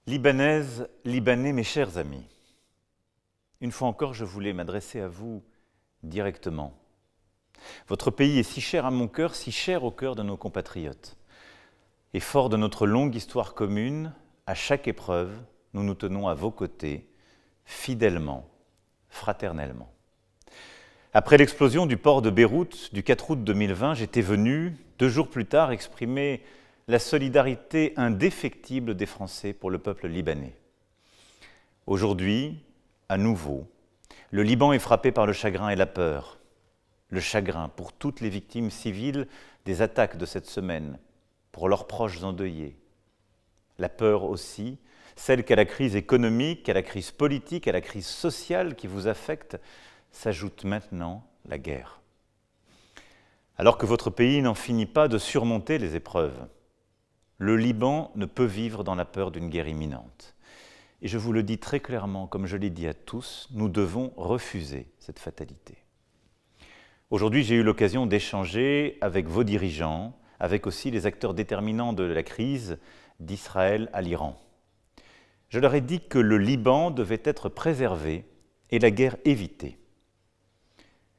Libanaises, Libanais, mes chers amis, une fois encore, je voulais m'adresser à vous directement. Votre pays est si cher à mon cœur, si cher au cœur de nos compatriotes. Et fort de notre longue histoire commune, à chaque épreuve, nous nous tenons à vos côtés, fidèlement, fraternellement. Après l'explosion du port de Beyrouth du 4 août 2020, j'étais venu, 2 jours plus tard, exprimer la solidarité indéfectible des Français pour le peuple libanais. Aujourd'hui, à nouveau, le Liban est frappé par le chagrin et la peur. Le chagrin pour toutes les victimes civiles des attaques de cette semaine, pour leurs proches endeuillés. La peur aussi, celle qu'à la crise économique, à la crise politique, à la crise sociale qui vous affecte, s'ajoute maintenant la guerre. Alors que votre pays n'en finit pas de surmonter les épreuves, le Liban ne peut vivre dans la peur d'une guerre imminente. Et je vous le dis très clairement, comme je l'ai dit à tous, nous devons refuser cette fatalité. Aujourd'hui, j'ai eu l'occasion d'échanger avec vos dirigeants, avec aussi les acteurs déterminants de la crise d'Israël à l'Iran. Je leur ai dit que le Liban devait être préservé et la guerre évitée.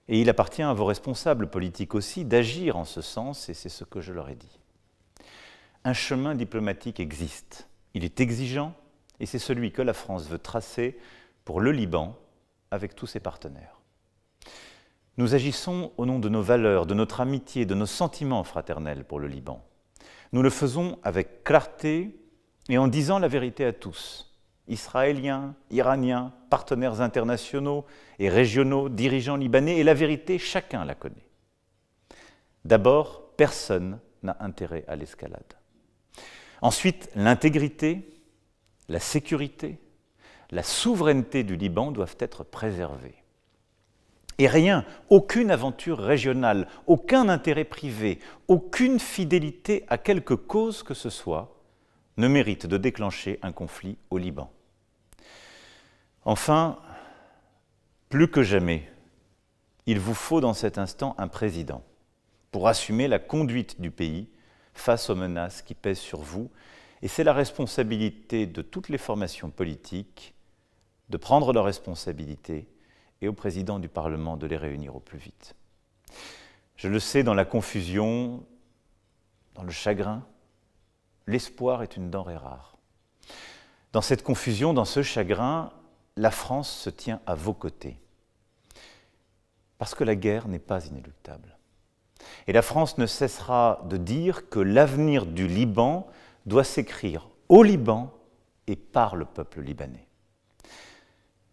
Et il appartient à vos responsables politiques aussi d'agir en ce sens, et c'est ce que je leur ai dit. Un chemin diplomatique existe. Il est exigeant, et c'est celui que la France veut tracer pour le Liban avec tous ses partenaires. Nous agissons au nom de nos valeurs, de notre amitié, de nos sentiments fraternels pour le Liban. Nous le faisons avec clarté et en disant la vérité à tous, Israéliens, Iraniens, partenaires internationaux et régionaux, dirigeants libanais, et la vérité, chacun la connaît. D'abord, personne n'a intérêt à l'escalade. Ensuite, l'intégrité, la sécurité, la souveraineté du Liban doivent être préservées. Et rien, aucune aventure régionale, aucun intérêt privé, aucune fidélité à quelque cause que ce soit ne mérite de déclencher un conflit au Liban. Enfin, plus que jamais, il vous faut dans cet instant un président pour assumer la conduite du pays face aux menaces qui pèsent sur vous. Et c'est la responsabilité de toutes les formations politiques de prendre leurs responsabilités et au président du Parlement de les réunir au plus vite. Je le sais, dans la confusion, dans le chagrin, l'espoir est une denrée rare. Dans cette confusion, dans ce chagrin, la France se tient à vos côtés. Parce que la guerre n'est pas inéluctable. Et la France ne cessera de dire que l'avenir du Liban doit s'écrire au Liban et par le peuple libanais.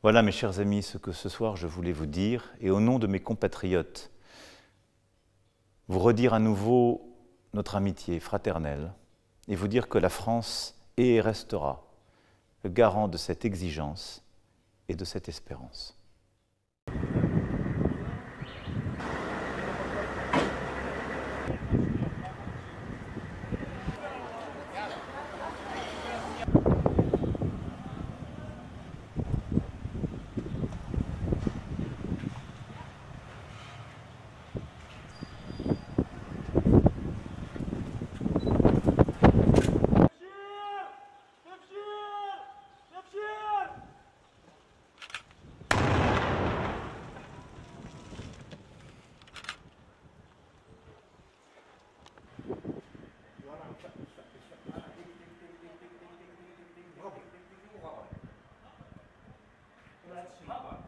Voilà, mes chers amis, ce que ce soir je voulais vous dire, et au nom de mes compatriotes, vous redire à nouveau notre amitié fraternelle, et vous dire que la France est et restera le garant de cette exigence et de cette espérance. Bravo.